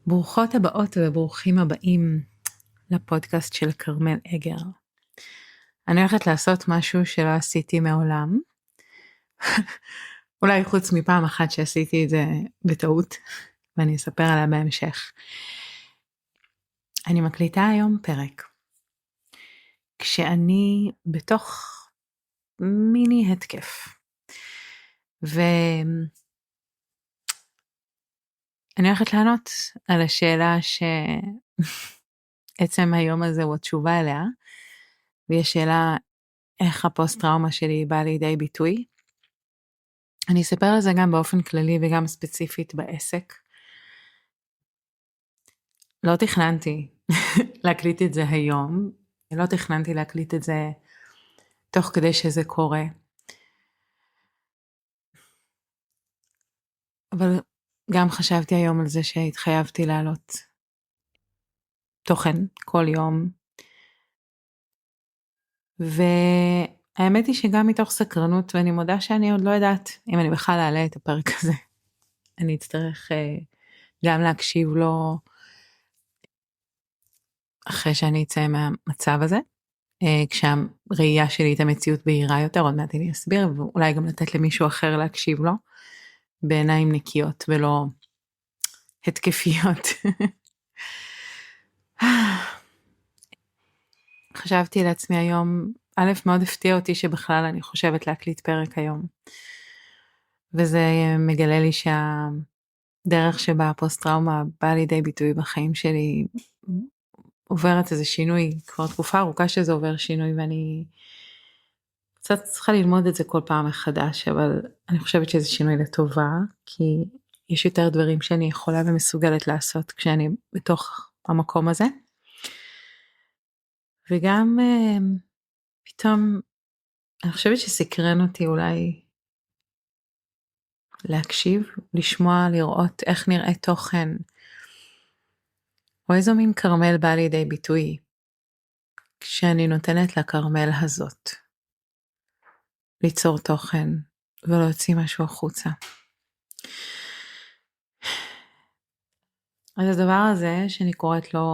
ברוכות הבאות וברוכים הבאים לפודקאסט של כרמל אגר. אני הולכת לעשות משהו שלא עשיתי מעולם, אולי חוץ מפעם אחת שעשיתי את זה בטעות, ואני אספר עליה בהמשך. אני מקליטה היום פרק, כשאני בתוך מיני התקף, ואני הולכת לענות על השאלה שעצם היום הזה הוא התשובה אליה, והיא השאלה איך הפוסט טראומה שלי באה לידי ביטוי. אני אספר על זה גם באופן כללי וגם ספציפית בעסק. לא תכננתי להקליט את זה היום, לא תכננתי להקליט את זה תוך כדי שזה קורה. אבל גם חשבתי היום על זה שהתחייבתי לעלות תוכן כל יום. והאמת היא שגם מתוך סקרנות, ואני מודה שאני עוד לא יודעת אם אני בכלל אעלה את הפרק הזה. אני אצטרך גם להקשיב לו אחרי שאני אצא מהמצב הזה, כשהראייה שלי את המציאות בהירה יותר, עוד מעט אני אסביר, ואולי גם לתת למישהו אחר להקשיב לו, בעיניים נקיות ולא התקפיות. חשבתי לעצמי היום, א', מאוד הפתיע אותי שבכלל אני חושבת להקליט פרק היום, וזה מגלה לי שהדרך שבה הפוסט-טראומה באה לידי ביטוי בחיים שלי, עוברת איזה שינוי, כבר תקופה ארוכה שזה עובר שינוי, ואני קצת צריכה ללמוד את זה כל פעם מחדש, אבל אני חושבת שזה שינוי לטובה, כי יש יותר דברים שאני יכולה ומסוגלת לעשות כשאני בתוך המקום הזה. וגם פתאום, אני חושבת שסקרן אותי אולי להקשיב, לשמוע, לראות איך נראה תוכן, או איזו מין קרמל בא לידי ביטוי, כשאני נותנת לקרמל הזאת ליצור תוכן ולהוציא משהו החוצה. אז הדבר הזה שאני קוראת לו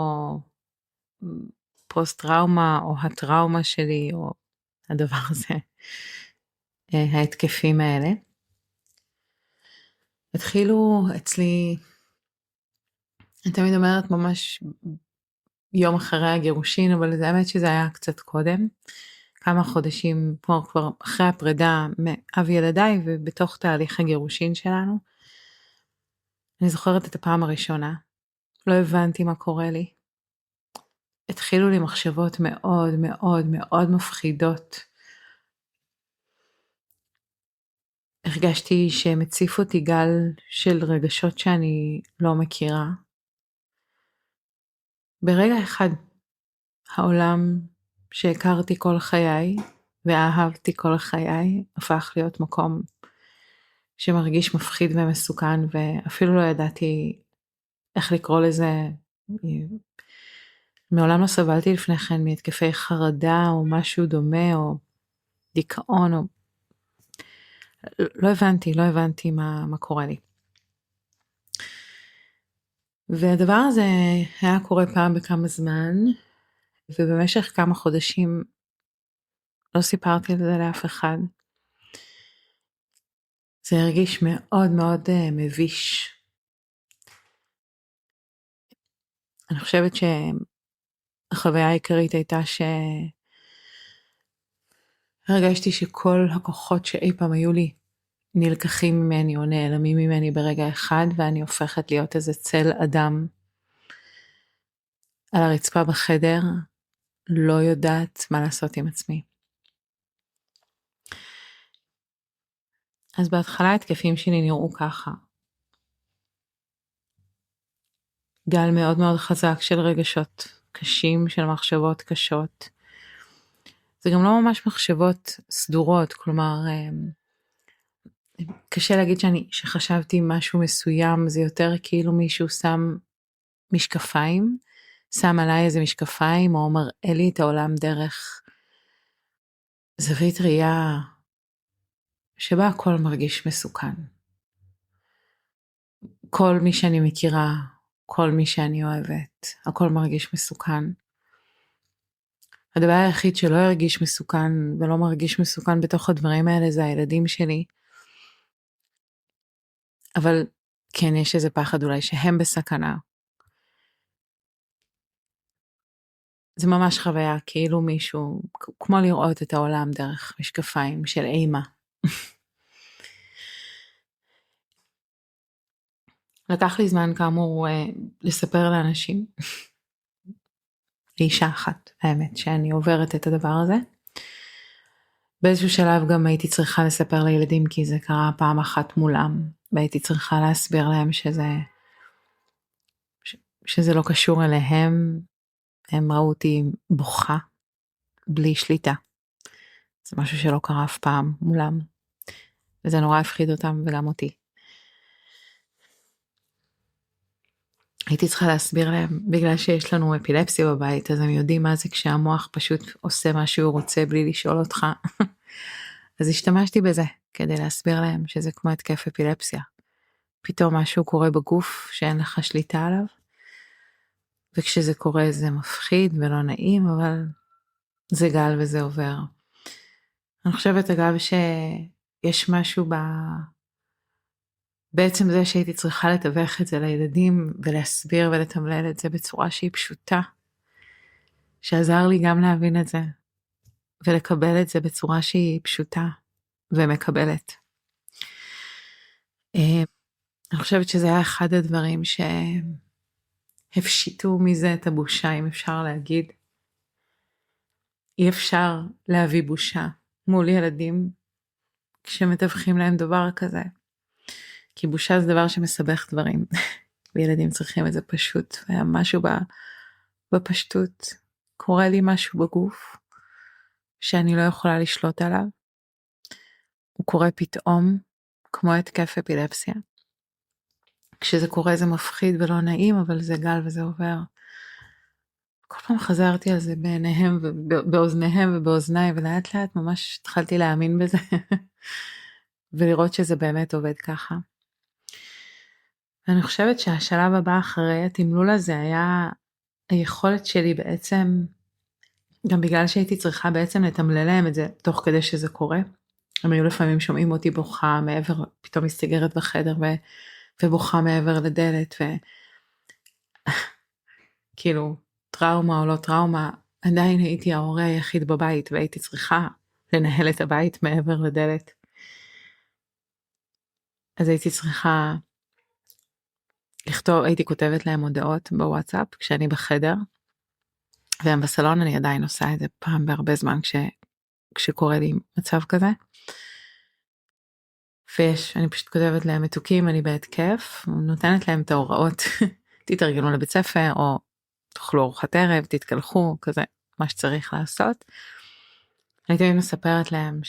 פוסט טראומה או הטראומה שלי או הדבר הזה, ההתקפים האלה, התחילו אצלי, אני תמיד אומרת ממש יום אחרי הגירושין, אבל האמת שזה היה קצת קודם, כמה חודשים כבר אחרי הפרידה מאב ילדיי ובתוך תהליך הגירושין שלנו. אני זוכרת את הפעם הראשונה, לא הבנתי מה קורה לי. התחילו לי מחשבות מאוד מאוד מאוד מפחידות. הרגשתי שמציף אותי גל של רגשות שאני לא מכירה. ברגע אחד, העולם שהכרתי כל חיי ואהבתי כל חיי, הפך להיות מקום שמרגיש מפחיד ומסוכן, ואפילו לא ידעתי איך לקרוא לזה. מעולם לא סבלתי לפני כן מהתקפי חרדה או משהו דומה או דיכאון, או לא הבנתי מה קורה לי. והדבר הזה היה קורה פעם בכמה זמן, ובמשך כמה חודשים לא סיפרתי על זה לאף אחד. זה הרגיש מאוד מאוד מביש. אני חושבת שהחוויה העיקרית הייתה הרגשתי שכל הכוחות שאי פעם היו לי נלקחים ממני או נעלמים ממני ברגע אחד, ואני הופכת להיות איזה צל אדם על הרצפה בחדר, לא יודעת מה לעשות עם עצמי. אז בהתחלה התקפים שלי נראו ככה. גל מאוד מאוד חזק של רגשות קשים, של מחשבות קשות. זה גם לא ממש מחשבות סדורות, כלומר, קשה להגיד שחשבתי משהו מסוים, זה יותר כאילו מישהו שם משקפיים, שם עליי איזה משקפיים, או מראה לי את העולם דרך זווית ראייה שבה הכל מרגיש מסוכן. כל מי שאני מכירה כל מי שאני אוהבת, הכל מרגיש מסוכן. הדבר היחיד שלא ירגיש מסוכן ולא מרגיש מסוכן בתוך הדברים האלה זה הילדים שלי. אבל כן, יש איזה פחד אולי שהם בסכנה. זה ממש חוויה כאילו מישהו, כמו לראות את העולם דרך משקפיים של אימה. לקח לי זמן כאמור לספר לאנשים, לאישה אחת, האמת, שאני עוברת את הדבר הזה. באיזשהו שלב גם הייתי צריכה לספר לילדים, כי זה קרה פעם אחת מולם, והייתי צריכה להסביר להם שזה לא קשור אליהם. הם ראו אותי בוכה, בלי שליטה. זה משהו שלא קרה אף פעם מולם, וזה נורא הפחיד אותם וגם אותי. הייתי צריכה להסביר להם, בגלל שיש לנו אפילפסיה בבית, אז הם יודעים מה זה כשהמוח פשוט עושה מה שהוא רוצה בלי לשאול אותך. אז השתמשתי בזה כדי להסביר להם שזה כמו התקף אפילפסיה. פתאום משהו קורה בגוף שאין לך שליטה עליו, וכשזה קורה זה מפחיד ולא נעים, אבל זה גל וזה עובר. אני חושבת אגב שיש משהו בעצם זה שהייתי צריכה לתווך את זה לילדים ולהסביר ולתמלל את זה בצורה שהיא פשוטה, שעזר לי גם להבין את זה ולקבל את זה בצורה שהיא פשוטה ומקבלת. אני חושבת שזה היה אחד הדברים שהפשיטו מזה את הבושה, אם אפשר להגיד. אי אפשר להביא בושה מול ילדים כשמתווכים להם דבר כזה. כי בושה זה דבר שמסבך דברים, וילדים צריכים את זה פשוט. היה משהו בפשטות, קורה לי משהו בגוף, שאני לא יכולה לשלוט עליו. הוא קורה פתאום, כמו התקף אפילפסיה. כשזה קורה זה מפחיד ולא נעים, אבל זה גל וזה עובר. כל פעם חזרתי על זה בעיניהם ובאוזניהם ובאוזניי, ולאט לאט ממש התחלתי להאמין בזה, ולראות שזה באמת עובד ככה. ואני חושבת שהשלב הבא אחרי התמלול הזה היה היכולת שלי בעצם, גם בגלל שהייתי צריכה בעצם לתמלל להם את זה תוך כדי שזה קורה. הם היו לפעמים שומעים אותי בוכה מעבר, פתאום מסתגרת בחדר ובוכה מעבר לדלת, וכאילו טראומה או לא טראומה, עדיין הייתי ההורה היחיד בבית, והייתי צריכה לנהל את הבית מעבר לדלת. אז הייתי צריכה לכתוב, הייתי כותבת להם הודעות בוואטסאפ כשאני בחדר, והם בסלון. אני עדיין עושה את זה פעם בהרבה זמן כשקורה לי מצב כזה. אני פשוט כותבת להם מתוקים, אני בהתקף, נותנת להם את ההוראות, תתארגנו לבית ספר, או תאכלו ארוחת ערב, תתקלחו, כזה, מה שצריך לעשות. אני תמיד מספרת להם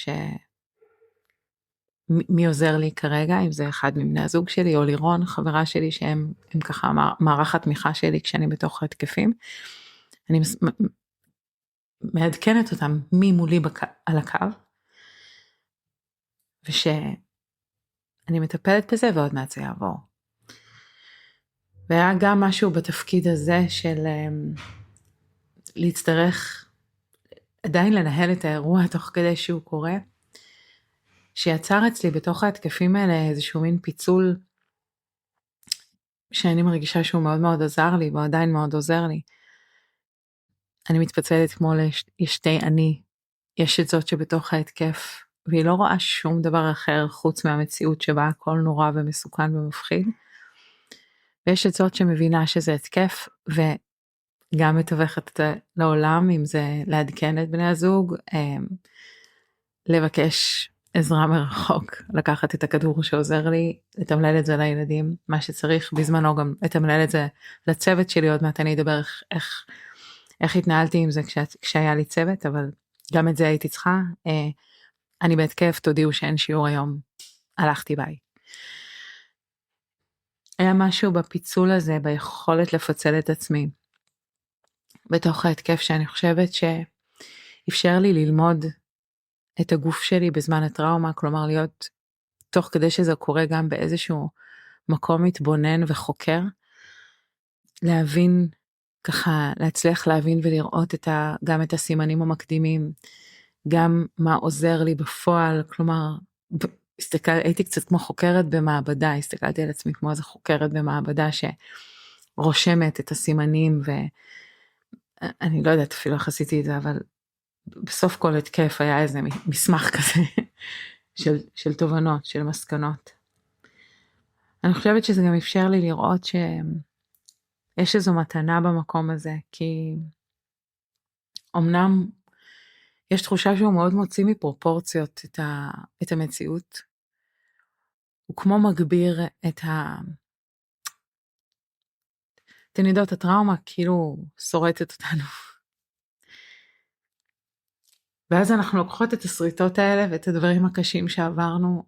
מי עוזר לי כרגע, אם זה אחד מבני הזוג שלי, או לירון, חברה שלי, שהם ככה מערך התמיכה שלי כשאני בתוך התקפים. אני מעדכנת אותם מי מולי על הקו, ושאני מטפלת בזה ועוד מעט זה יעבור. והיה גם משהו בתפקיד הזה של להצטרך עדיין לנהל את האירוע תוך כדי שהוא קורה, שיצר אצלי בתוך ההתקפים האלה איזשהו מין פיצול, שאני מרגישה שהוא מאוד מאוד עזר לי, והוא עדיין מאוד עוזר לי. אני מתפצלת כמו לשתי אני, יש את זאת שבתוך ההתקף, והיא לא רואה שום דבר אחר חוץ מהמציאות שבה הכל נורא ומסוכן ומפחיד, ויש את זאת שמבינה שזה התקף, וגם מתווכת את לעולם, אם זה לעדכן את בני הזוג, לבקש עזרה מרחוק, לקחת את הכדור שעוזר לי, לתמלל את זה לילדים, מה שצריך, בזמנו גם לתמלל את זה לצוות שלי, עוד מעט אני אדבר איך התנהלתי עם זה כשהיה לי צוות, אבל גם את זה הייתי צריכה. אני בהתקף, תודיעו שאין שיעור היום, הלכתי ביי. היה משהו בפיצול הזה, ביכולת לפצל את עצמי, בתוך ההתקף שאני חושבת שאפשר לי ללמוד את הגוף שלי בזמן הטראומה, כלומר להיות תוך כדי שזה קורה גם באיזשהו מקום מתבונן וחוקר, להבין, ככה להצליח להבין ולראות גם את הסימנים המקדימים, גם מה עוזר לי בפועל, כלומר, הייתי קצת כמו חוקרת במעבדה, הסתכלתי על עצמי כמו איזה חוקרת במעבדה שרושמת את הסימנים, ואני לא יודעת אפילו איך עשיתי את זה, אבל בסוף כל התקף היה איזה מסמך כזה של תובנות, של מסקנות. אני חושבת שזה גם אפשר לי לראות שיש איזו מתנה במקום הזה, כי אמנם יש תחושה שהוא מאוד מוציא מפרופורציות את המציאות, הוא כמו מגביר אתן יודעות, הטראומה כאילו שורטת אותנו. ואז אנחנו לוקחות את הסריטות האלה ואת הדברים הקשים שעברנו,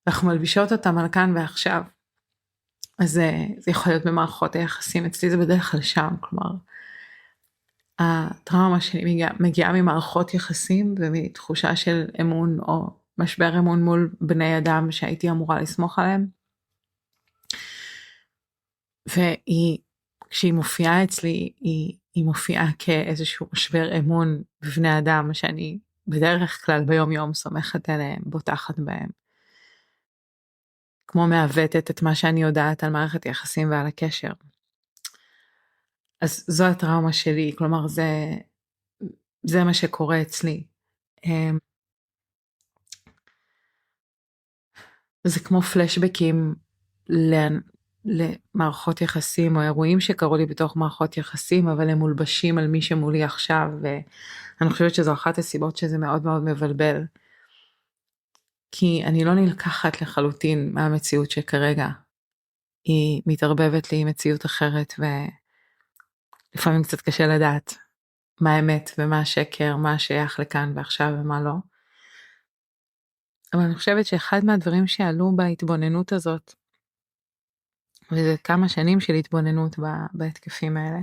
ואנחנו מלבישות אותם על כאן ועכשיו. אז זה יכול להיות במערכות היחסים, אצלי זה בדרך כלל שם, כלומר, הטראומה שלי מגיעה ממערכות יחסים ומתחושה של אמון או משבר אמון מול בני אדם שהייתי אמורה לסמוך עליהם. וכשהיא מופיעה אצלי, היא מופיעה כאיזשהו משבר אמון בבני אדם שאני בדרך כלל ביום יום סומכת עליהם, בוטחת בהם. כמו מעוותת את מה שאני יודעת על מערכת יחסים ועל הקשר. אז זו הטראומה שלי, כלומר זה מה שקורה אצלי. זה כמו פלשבקים למערכות יחסים, או אירועים שקרו לי בתוך מערכות יחסים, אבל הם מולבשים על מי שמולי עכשיו, ואני חושבת שזו אחת הסיבות שזה מאוד מאוד מבלבל. כי אני לא נלקחת לחלוטין מהמציאות שכרגע, היא מתערבבת לי עם מציאות אחרת, ולפעמים קצת קשה לדעת מה האמת ומה השקר, מה שייך לכאן ועכשיו ומה לא. אבל אני חושבת שאחד מהדברים שעלו בהתבוננות הזאת, וזה כמה שנים של התבוננות בהתקפים האלה,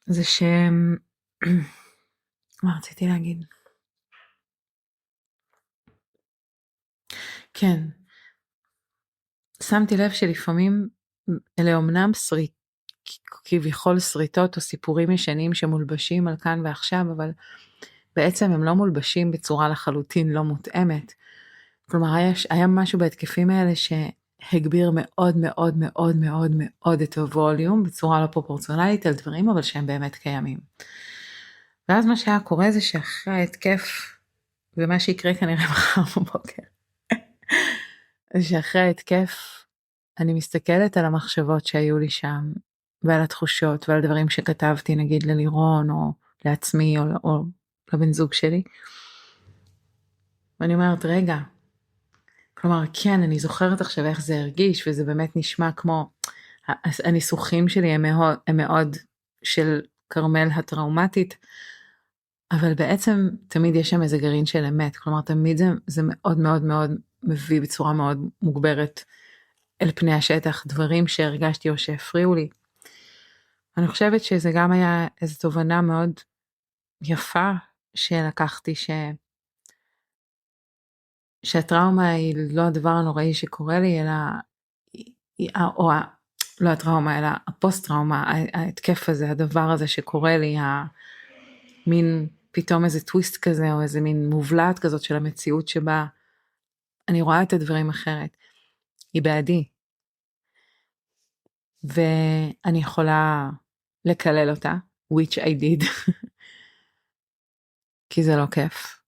זה מה רציתי להגיד? כן, שמתי לב שלפעמים אלה אומנם כביכול שריטות או סיפורים ישנים שמולבשים על כאן ועכשיו, אבל בעצם הם לא מולבשים בצורה לחלוטין לא מותאמת. כלומר, היה משהו בהתקפים האלה שהגביר מאוד מאוד מאוד מאוד מאוד את הווליום בצורה לא פרופורציונלית על דברים, אבל שהם באמת קיימים. ואז מה שהיה קורה זה שאחרי ההתקף, ומה שיקרה כנראה מחר בבוקר, זה שאחרי ההתקף אני מסתכלת על המחשבות שהיו לי שם, ועל התחושות ועל דברים שכתבתי נגיד ללירון או לעצמי או לבן זוג שלי. ואני אומרת רגע, כלומר כן אני זוכרת עכשיו איך זה הרגיש וזה באמת נשמע כמו, הניסוחים שלי הם מאוד של קרמל הטראומטית, אבל בעצם תמיד יש שם איזה גרעין של אמת, כלומר תמיד זה מאוד מאוד מאוד מביא בצורה מאוד מוגברת אל פני השטח דברים שהרגשתי או שהפריעו לי. אני חושבת שזה גם היה איזו תובנה מאוד יפה שלקחתי, שהטראומה היא לא הדבר הנוראי שקורה לי, אלא, או לא הטראומה, אלא הפוסט-טראומה, ההתקף הזה, הדבר הזה שקורה לי, מין פתאום איזה טוויסט כזה, או איזה מין מובלעת כזאת של המציאות שבה אני רואה את הדברים אחרת. היא בעדי. ואני יכולה לקלל אותה, which I did, כי זה לא כיף.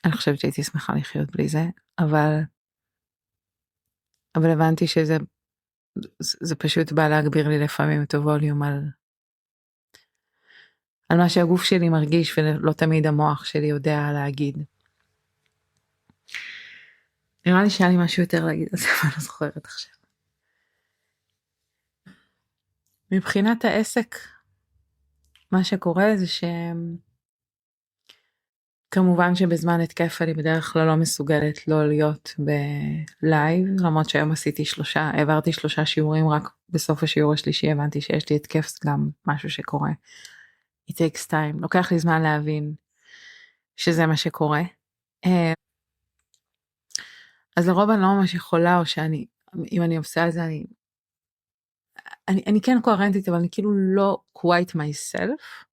אני חושבת שהייתי שמחה לחיות בלי זה, אבל הבנתי זה פשוט בא להגביר לי לפעמים את הווליום על מה שהגוף שלי מרגיש, ולא תמיד המוח שלי יודע להגיד. נראה לי שהיה לי משהו יותר להגיד על זה, אבל לא זוכרת עכשיו. מבחינת העסק, מה שקורה זה כמובן שבזמן התקף אני בדרך כלל לא מסוגלת לא להיות בלייב, למרות שהיום העברתי 3 שיעורים, רק בסוף השיעור השלישי הבנתי שיש לי התקף, זה גם משהו שקורה. It takes time, לוקח לי זמן להבין שזה מה שקורה. אז לרוב אני לא ממש יכולה, או אם אני עושה את זה, אני כן קוהרנטית, אבל אני כאילו לא quite myself,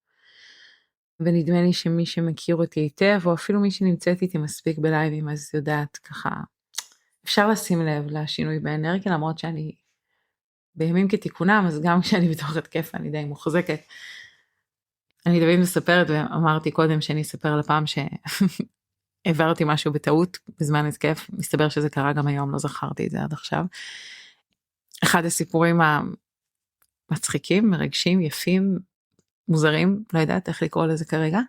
ונדמה לי שמי שמכיר אותי היטב, או אפילו מי שנמצאת איתי מספיק בלייבים, אז יודעת ככה, אפשר לשים לב לשינוי באנרגיה, למרות שאני בימים כתיקונם, אז גם כשאני בתוך התקף אני די מוחזקת. אני תמיד מספרת, ואמרתי קודם שאני אספר לפעם שהעברתי משהו בטעות בזמן התקף, מסתבר שזה קרה גם היום, לא זכרתי את זה עד עכשיו. אחד הסיפורים המצחיקים, מרגשים, יפים, מוזרים, לא יודעת איך לקרוא לזה כרגע,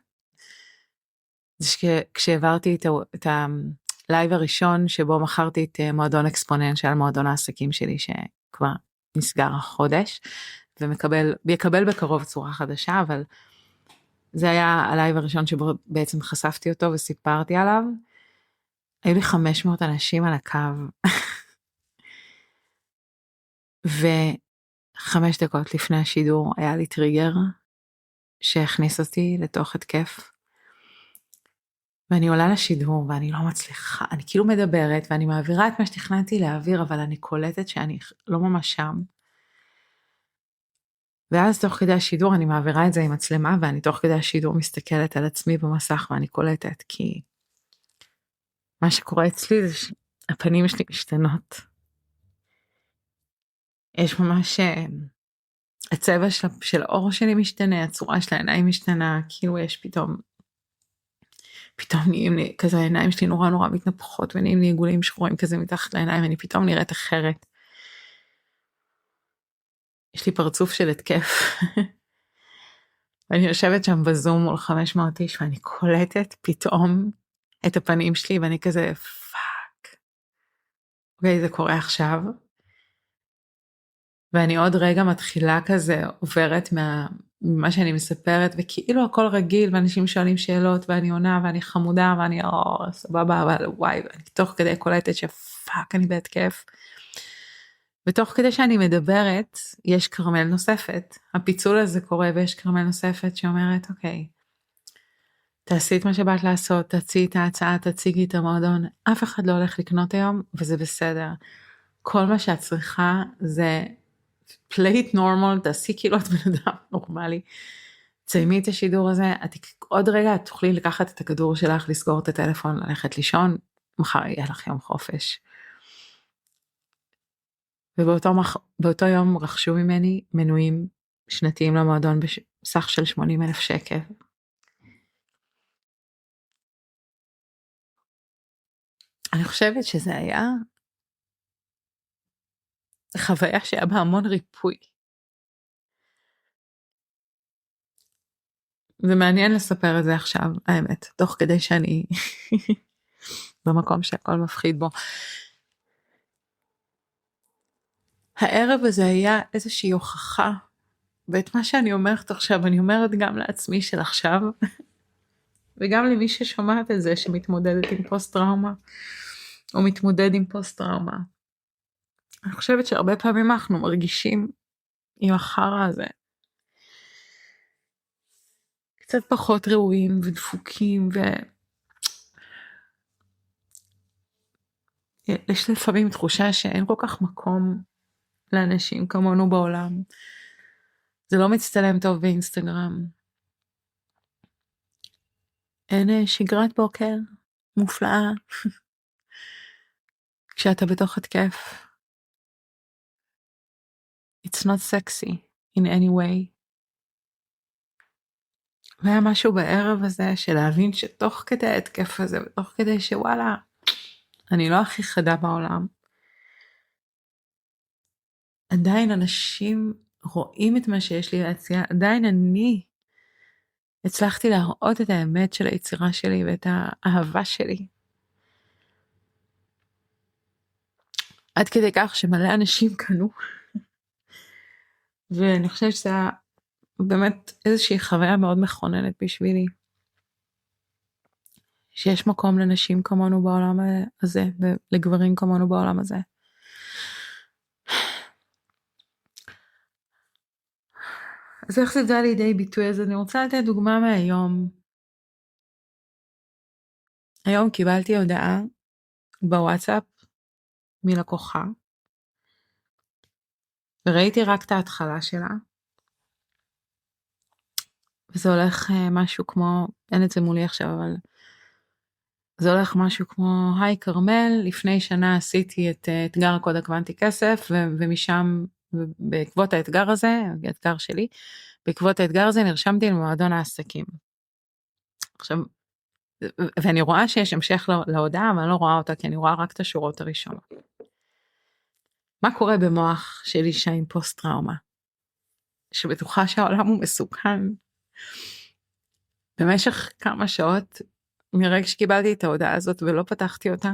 זה שכשהעברתי את הלייב הראשון שבו מכרתי את מועדון אקספוננט, שהיה מועדון העסקים שלי שכבר נסגר החודש, ויקבל בקרוב צורה חדשה, אבל זה היה הלייב הראשון שבו בעצם חשפתי אותו וסיפרתי עליו. היו לי 500 אנשים על הקו, ו5 דקות לפני השידור היה לי טריגר שהכניס אותי לתוך התקף. ואני עולה לשידור ואני לא מצליחה, אני כאילו מדברת ואני מעבירה את מה שתכננתי להעביר, אבל אני קולטת שאני לא ממש שם. ואז תוך כדי השידור אני מעבירה את זה עם מצלמה, ואני תוך כדי השידור מסתכלת על עצמי במסך ואני קולטת, כי מה שקורה אצלי זה שהפנים שלי משתנות. יש ממש, הצבע של האור שלי משתנה, הצורה של העיניים משתנה, כאילו יש פתאום נהיים לי, כזה העיניים שלי נורא נורא מתנפחות, ונהיים לי עיגולים שחורים כזה מתחת לעיניים, אני פתאום נראית אחרת. יש לי פרצוף של התקף. ואני יושבת שם בזום מול 500 איש, ואני קולטת פתאום את הפנים שלי, ואני כזה, פאק. אוקיי, זה קורה עכשיו. ואני עוד רגע מתחילה כזה, עוברת ממה שאני מספרת, וכאילו הכל רגיל, ואנשים שואלים שאלות, ואני עונה, ואני חמודה, ואני סבבה, אבל וואי, ואני תוך כדי קולטת שפאק, אני בהתקף. ותוך כדי שאני מדברת, יש קרמל נוספת. הפיצול הזה קורה, ויש קרמל נוספת שאומרת, אוקיי, תעשי את מה שבאת לעשות, תציעי את ההצעה, תציגי את המועדון, אף אחד לא הולך לקנות היום, וזה בסדר. כל מה שאת צריכה זה play it normal, תעשי כאילו את בן אדם נורמלי, תסיימי את השידור הזה, עוד רגע את תוכלי לקחת את הכדור שלך, לסגור את הטלפון, ללכת לישון, מחר יהיה לך יום חופש. ובאותו יום רכשו ממני מנויים שנתיים למועדון בסך של 80,000 שקל. אני חושבת שזה היה חוויה שהיה בה המון ריפוי. ומעניין לספר את זה עכשיו, האמת, תוך כדי שאני במקום שהכל מפחיד בו. הערב הזה היה איזושהי הוכחה, ואת מה שאני אומרת עכשיו, אני אומרת גם לעצמי של עכשיו, וגם למי ששומעת את זה, שמתמודדת עם פוסט טראומה, או מתמודד עם פוסט טראומה. אני חושבת שהרבה פעמים אנחנו מרגישים עם החרא הזה, קצת פחות ראויים ודפוקים, יש לפעמים תחושה שאין כל כך מקום לאנשים כמונו בעולם. זה לא מצטלם טוב באינסטגרם. אין שגרת בוקר מופלאה. כשאתה בתוך התקף. It's not sexy in any way. והיה משהו בערב הזה של להבין שתוך כדי ההתקף הזה, ותוך כדי שוואלה, אני לא הכי חדה בעולם. עדיין אנשים רואים את מה שיש לי להציע, עדיין אני הצלחתי להראות את האמת של היצירה שלי ואת האהבה שלי. עד כדי כך שמלא אנשים קנו. ואני חושבת שזה היה באמת איזושהי חוויה מאוד מכוננת בשבילי. שיש מקום לנשים כמונו בעולם הזה, ולגברים כמונו בעולם הזה. אז איך זה בא לידי ביטוי? אז אני רוצה לתת דוגמה מהיום. היום קיבלתי הודעה בוואטסאפ מלקוחה, וראיתי רק את ההתחלה שלה, וזה הולך משהו כמו, אין את זה מולי עכשיו, אבל זה הולך משהו כמו, היי כרמל, לפני שנה עשיתי את אתגר הקוד הקוונטי כסף, ומשם, בעקבות האתגר הזה, האתגר שלי, בעקבות האתגר הזה נרשמתי למועדון העסקים. עכשיו, ואני רואה שיש המשך להודעה, אבל אני לא רואה אותה, כי אני רואה רק את השורות הראשונות. מה קורה במוח של אישה עם פוסט טראומה? שבטוחה שהעולם הוא מסוכן. במשך כמה שעות, מרגע שקיבלתי את ההודעה הזאת ולא פתחתי אותה,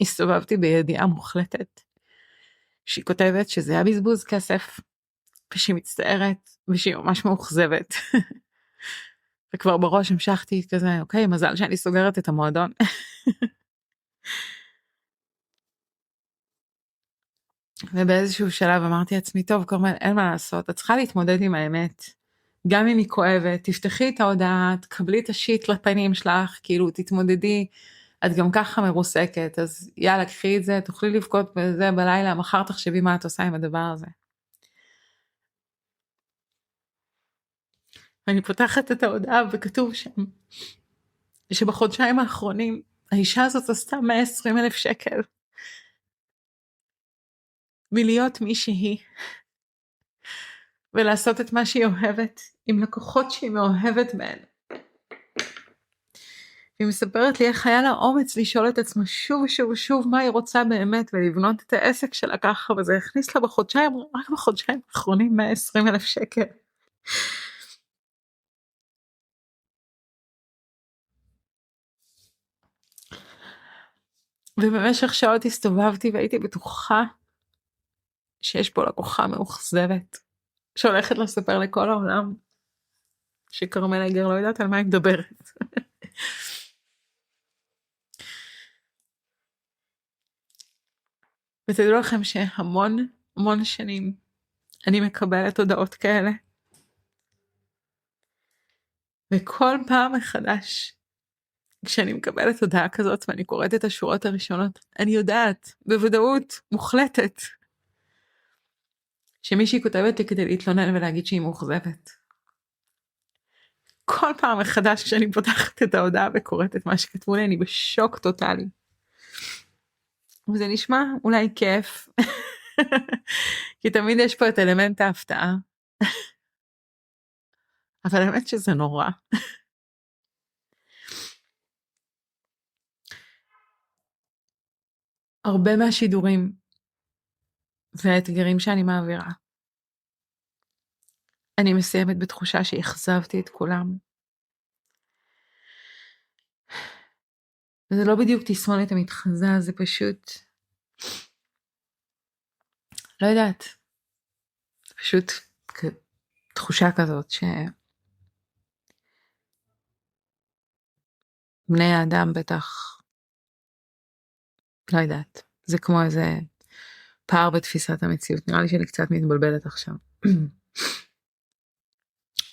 הסתובבתי בידיעה מוחלטת, שהיא כותבת שזה היה בזבוז כסף, ושהיא מצטערת, ושהיא ממש מאוכזבת. וכבר בראש המשכתי כזה, אוקיי, מזל שאני סוגרת את המועדון. ובאיזשהו שלב אמרתי לעצמי, טוב, כרמל, אין מה לעשות, את צריכה להתמודד עם האמת. גם אם היא כואבת, תפתחי את ההודעה, תקבלי את השיט לפנים שלך, כאילו תתמודדי, את גם ככה מרוסקת, אז יאללה, קחי את זה, תוכלי לבכות בזה בלילה, מחר תחשבי מה את עושה עם הדבר הזה. אני פותחת את ההודעה וכתוב שם, שבחודשיים האחרונים, האישה הזאת עשתה 120,000 שקל, מלהיות מי שהיא, ולעשות את מה שהיא אוהבת, עם לקוחות שהיא מאוהבת בהן. היא מספרת לי איך היה לה אומץ לשאול את עצמה שוב ושוב ושוב מה היא רוצה באמת, ולבנות את העסק שלה ככה, וזה הכניס לה בחודשיים, רק בחודשיים האחרונים 120,000 שקל. ובמשך שעות הסתובבתי והייתי בטוחה שיש פה לקוחה מאוכזבת, שהולכת לספר לכל העולם שכרמל אייגר לא יודעת על מה היא מדברת. ותדעו לכם שהמון המון שנים אני מקבלת הודעות כאלה, וכל פעם מחדש כשאני מקבלת הודעה כזאת ואני קוראת את השורות הראשונות, אני יודעת בוודאות מוחלטת שמישהי כותבת לי כדי להתלונן ולהגיד שהיא מאוכזבת. כל פעם מחדש כשאני פותחת את ההודעה וקוראת את מה שכתבו לי, אני בשוק טוטלי. וזה נשמע אולי כיף, כי תמיד יש פה את אלמנט ההפתעה, אבל האמת שזה נורא. הרבה מהשידורים והאתגרים שאני מעבירה, אני מסיימת בתחושה שהחזבתי את כולם. וזה לא בדיוק תסמונת המתחזה, זה פשוט, לא יודעת, פשוט תחושה כזאת שבני האדם בטח, לא יודעת, זה כמו איזה פער בתפיסת המציאות, נראה לי שאני קצת מתבלבלת עכשיו.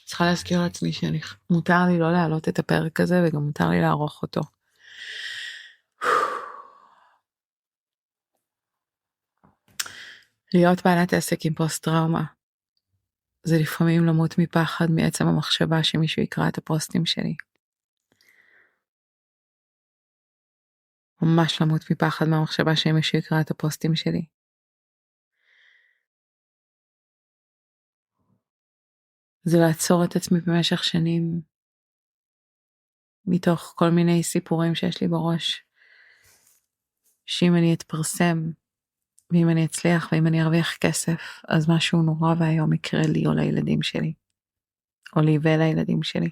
צריכה להזכיר לעצמי שמותר לי לא להעלות את הפרק הזה, וגם מותר לי לערוך אותו. להיות בעלת עסק עם פוסט טראומה, זה לפעמים למות מפחד מעצם המחשבה שמישהו יקרא את הפוסטים שלי. ממש למות מפחד מהמחשבה שמישהו יקרא את הפוסטים שלי. זה לעצור את עצמי במשך שנים, מתוך כל מיני סיפורים שיש לי בראש, שאם אני אתפרסם, ואם אני אצליח, ואם אני ארוויח כסף, אז משהו נורא והיום יקרה לי או לילדים שלי, או לי ולילדים שלי.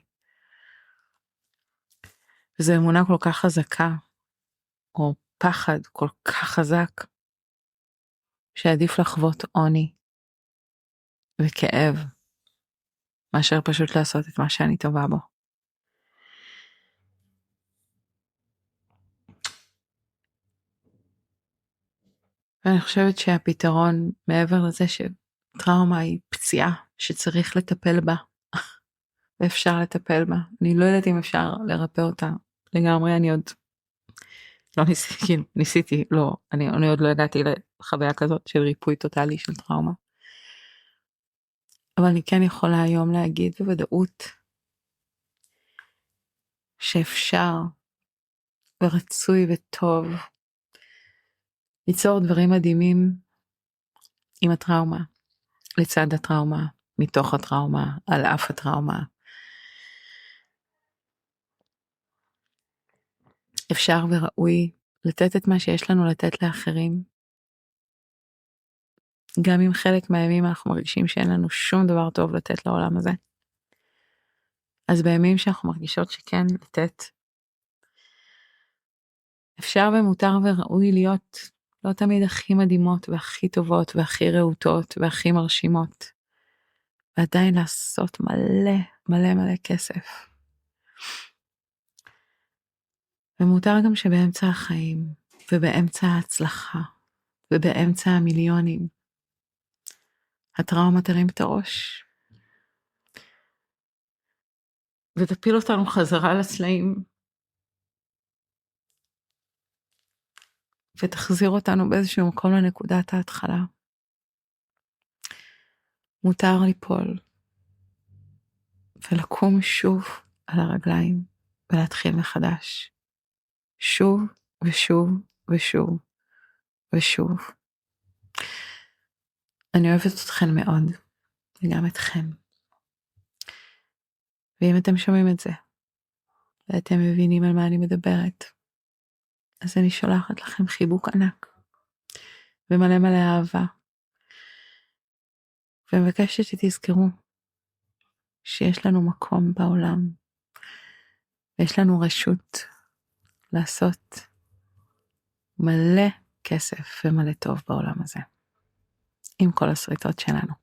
וזו אמונה כל כך חזקה, או פחד כל כך חזק, שעדיף לחוות עוני וכאב, מאשר פשוט לעשות את מה שאני טובה בו. ואני חושבת שהפתרון, מעבר לזה שטראומה היא פציעה שצריך לטפל בה, ואפשר לטפל בה. אני לא יודעת אם אפשר לרפא אותה לגמרי, אני עוד לא ניסיתי, לא, אני עוד לא ידעתי לחוויה כזאת של ריפוי טוטלי של טראומה. אבל אני כן יכולה היום להגיד בוודאות שאפשר ורצוי וטוב ליצור דברים מדהימים עם הטראומה, לצד הטראומה, מתוך הטראומה, על אף הטראומה. אפשר וראוי לתת את מה שיש לנו לתת לאחרים, גם אם חלק מהימים אנחנו מרגישים שאין לנו שום דבר טוב לתת לעולם הזה. אז בימים שאנחנו מרגישות שכן לתת, אפשר ומותר וראוי להיות לא תמיד הכי מדהימות והכי טובות והכי רעותות והכי מרשימות, ועדיין לעשות מלא מלא מלא כסף. ומותר גם שבאמצע החיים ובאמצע ההצלחה ובאמצע המיליונים, הטראומה תרים את הראש ותפיל אותנו חזרה לסלעים ותחזיר אותנו באיזשהו מקום לנקודת ההתחלה. מותר ליפול ולקום שוב על הרגליים ולהתחיל מחדש, שוב ושוב ושוב ושוב. אני אוהבת אתכן מאוד, וגם אתכם. ואם אתם שומעים את זה ואתם מבינים על מה אני מדברת, אז אני שולחת לכם חיבוק ענק ומלא מלא אהבה, ומבקשת שתזכרו שיש לנו מקום בעולם, ויש לנו רשות לעשות מלא כסף ומלא טוב בעולם הזה, עם כל הסריטות שלנו.